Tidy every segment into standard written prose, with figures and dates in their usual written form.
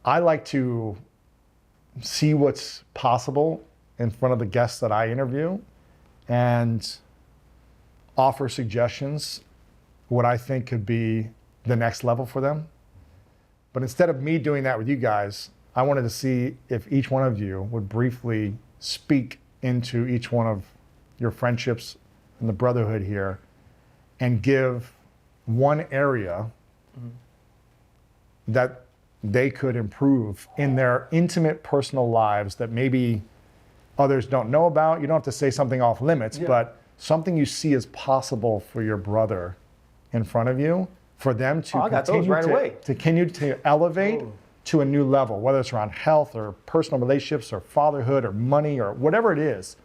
I like to see what's possible in front of the guests that I interview and offer suggestions, what I think could be the next level for them. But instead of me doing that with you guys, I wanted to see if each one of you would briefly speak into each one of your friendships and the brotherhood here and give one area that they could improve in their intimate personal lives that maybe others don't know about. You don't have to say something off limits, but something you see as possible for your brother in front of you, for them to continue to elevate to a new level, whether it's around health or personal relationships or fatherhood or money or whatever it is.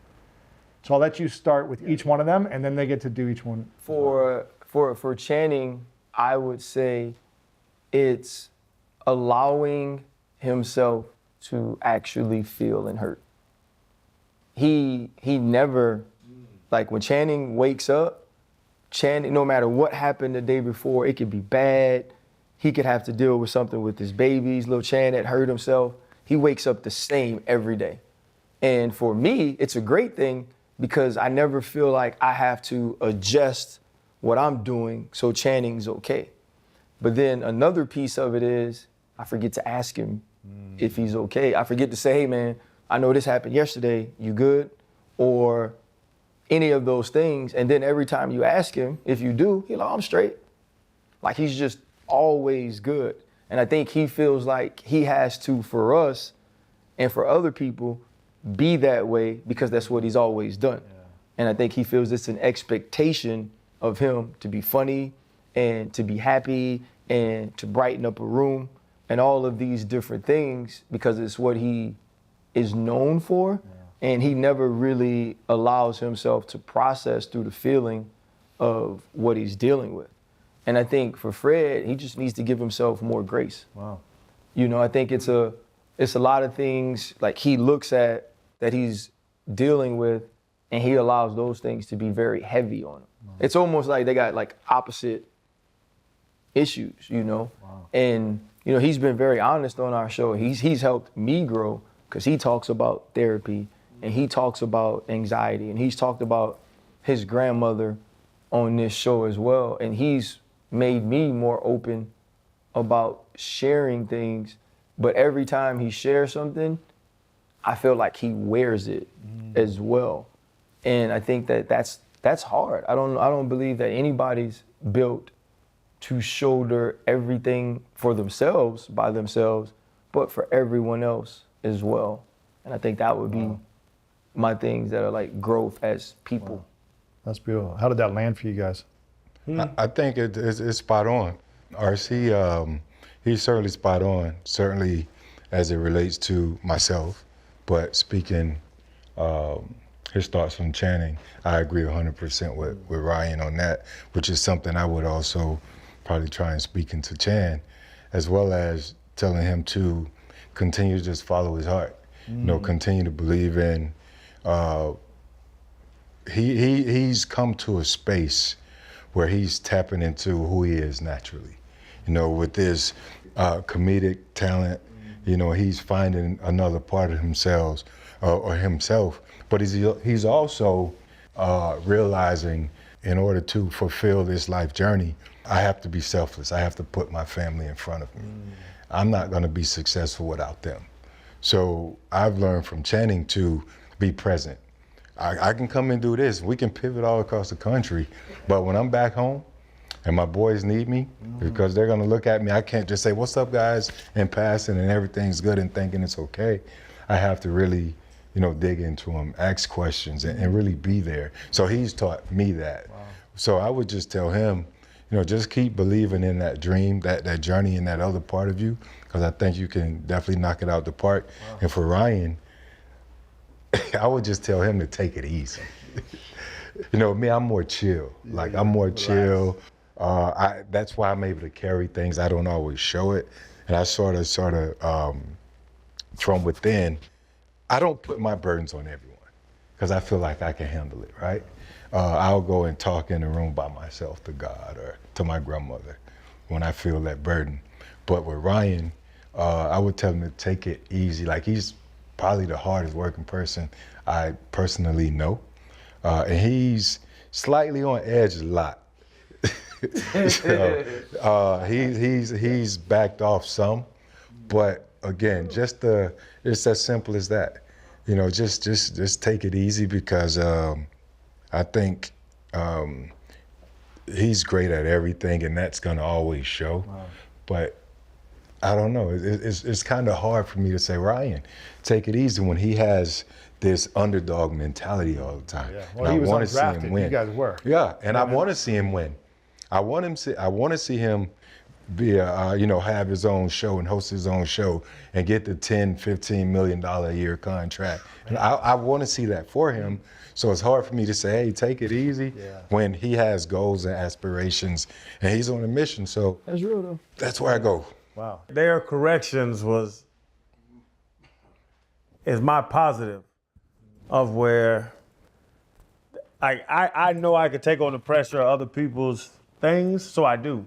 So I'll let you start with each one of them, and then they get to do each one. For Channing, I would say it's allowing himself to actually feel and hurt. He never, like when Channing wakes up, Channing, no matter what happened the day before, it could be bad. He could have to deal with something with his babies, little Chan that hurt himself. He wakes up the same every day. And for me, it's a great thing because I never feel like I have to adjust what I'm doing so Channing's okay. But then another piece of it is I forget to ask him if he's okay. I forget to say, hey man, I know this happened yesterday, you good? Or any of those things. And then every time you ask him, if you do, he's like, oh, I'm straight. Like he's just always good. And I think he feels like he has to, for us and for other people, be that way because that's what he's always done. Yeah. And I think he feels it's an expectation of him to be funny and to be happy and to brighten up a room and all of these different things because it's what he is known for. Yeah. And he never really allows himself to process through the feeling of what he's dealing with. And I think for Fred, he just needs to give himself more grace. Wow. You know, I think it's a lot of things like he looks at that he's dealing with and he allows those things to be very heavy on him. Wow. It's almost like they got like opposite issues, you know? Wow. And, you know, he's been very honest on our show. He's helped me grow because he talks about therapy and he talks about anxiety and he's talked about his grandmother on this show as well. And he's made me more open about sharing things. But every time he shares something, I feel like he wears it as well. And I think that that's hard. I don't believe that anybody's built to shoulder everything for themselves by themselves, but for everyone else as well. And I think that would be my things that are like growth as people. Wow. That's beautiful. How did that land for you guys? I think it's spot on. RC, he's certainly spot on, certainly as it relates to myself, but speaking his thoughts on Channing, I agree 100% with Ryan on that, which is something I would also probably try and speak into Chan, as well as telling him to continue to just follow his heart, you know, continue to believe in, he's come to a space where he's tapping into who he is naturally. You know, with this comedic talent, you know, he's finding another part of himself, but he's also realizing in order to fulfill this life journey, I have to be selfless. I have to put my family in front of me. I'm not gonna be successful without them. So I've learned from Channing to be present. I can come and do this. We can pivot all across the country, but when I'm back home and my boys need me, because they're gonna look at me, I can't just say, what's up guys, in passing and everything's good and thinking it's okay. I have to really, you know, dig into them, ask questions and really be there. So he's taught me that. Wow. So I would just tell him, you know, just keep believing in that dream, that journey in that other part of you, because I think you can definitely knock it out the park. Wow. And for Ryan, I would just tell him to take it easy. You know, me, I'm more chill. Like, I'm more chill. That's why I'm able to carry things. I don't always show it. And I sort of, from within, I don't put my burdens on everyone because I feel like I can handle it, right? I'll go and talk in the room by myself to God or to my grandmother when I feel that burden. But with Ryan, I would tell him to take it easy. Like, he's probably the hardest working person I personally know. And he's slightly on edge a lot. So, he's backed off some, but again, it's as simple as that. You know, just take it easy, because I think he's great at everything, and that's gonna always show. Wow. But I don't know. It's kind of hard for me to say, Ryan, take it easy, when he has this underdog mentality all the time. Yeah. Well, he was undrafted. You guys were. Yeah, and I want to see him win. I want to see him be have his own show and host his own show and get the $10-15 million a year contract. And I want to see that for him. So it's hard for me to say, hey, take it easy, when he has goals and aspirations and he's on a mission. So that's real though. That's where I go. Wow. Their corrections is my positive of where I know I could take on the pressure of other people's things, so I do.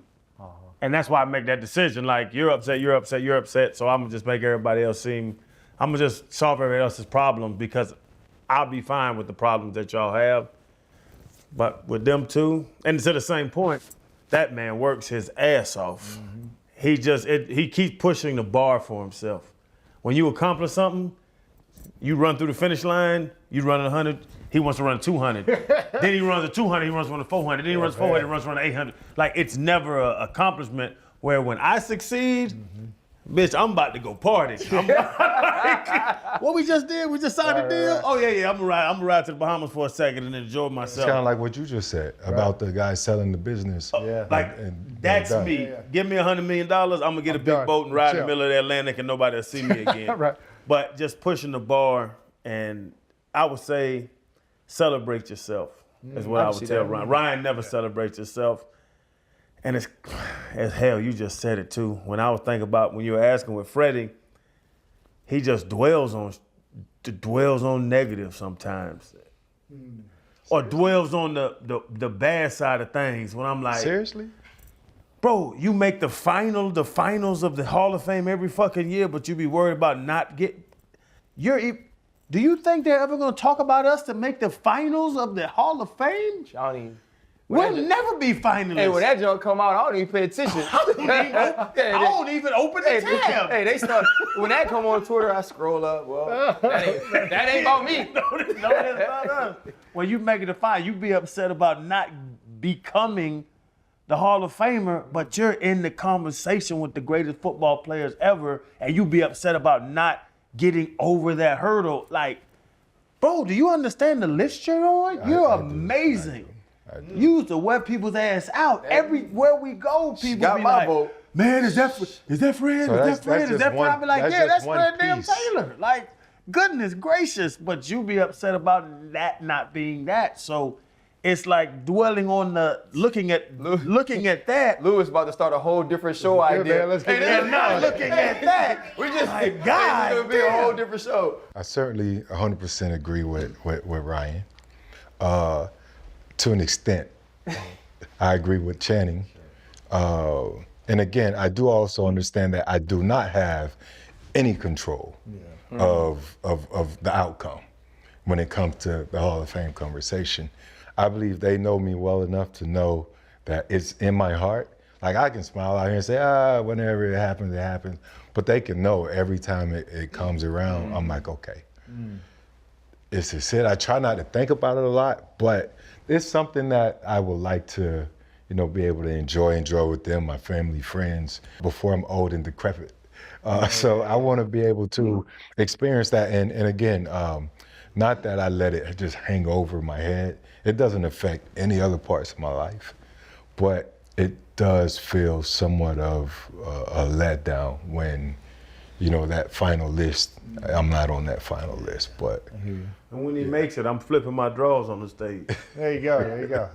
And that's why I make that decision. Like, you're upset, so I'm gonna just make everybody else I'm gonna just solve everybody else's problems, because I'll be fine with the problems that y'all have. But with them two, and to the same point, that man works his ass off. Mm-hmm. He keeps pushing the bar for himself. When you accomplish something, you run through the finish line, you run 100, he wants to run 200. Then he runs a 200, he runs one to 400. Then he runs 400, he runs one to 800. Like, it's never an accomplishment where when I succeed, bitch, I'm about to go party. What we just did, we just signed a deal. Oh yeah, I'm gonna ride to the Bahamas for a second and enjoy myself. It's kind of like what you just said about the guy selling the business. That's me. Give me $100 million, I'm gonna get a big boat and ride in the middle of the Atlantic and nobody will see me again. Right. But just pushing the bar, and I would say celebrate yourself is what I would tell Ryan. Ryan never celebrates himself. And it's as hell, you just said it too. When I was thinking about when you were asking with Freddie, he just dwells on negative sometimes. Or dwells on the bad side of things. When I'm like, seriously? Bro, you make the finals of the Hall of Fame every fucking year, but you be worried about not getting. Do you think they're ever gonna talk about us to make the finals of the Hall of Fame? Johnny. We'll never be finalists. Hey, when that joke come out, I don't even pay attention. I don't even open the tab. Hey, they start, when that come on Twitter, I scroll up. Well, that ain't about me. No, that's about us. When you make it a final, you be upset about not becoming the Hall of Famer, but you're in the conversation with the greatest football players ever, and you be upset about not getting over that hurdle. Like, bro, do you understand the list you're on? You're amazing. You used to wear people's ass out. Everywhere we go, people got be my like, vote. Man, is that Fred? So is that Fred? I be like, yeah, that's Fred damn piece. Taylor. Like, goodness gracious. But you be upset about that not being that. So it's like dwelling on looking at that. Lewis about to start a whole different show idea. Let's get And not looking at that. We just, like, God, it's gonna be a whole different show. I certainly 100% agree with Ryan. To an extent, I agree with Channing. And again, I do also understand that I do not have any control of the outcome when it comes to the Hall of Fame conversation. I believe they know me well enough to know that it's in my heart. Like, I can smile out here and say, whenever it happens, it happens. But they can know every time it comes around, I'm like, okay. It's just it. I try not to think about it a lot, but it's something that I would like to, be able to enjoy with them, my family, friends, before I'm old and decrepit. So I want to be able to experience that. And again, not that I let it just hang over my head. It doesn't affect any other parts of my life, but it does feel somewhat of a letdown when, that final list, I'm not on that final list, but. And when he makes it, I'm flipping my drawers on the stage. There you go.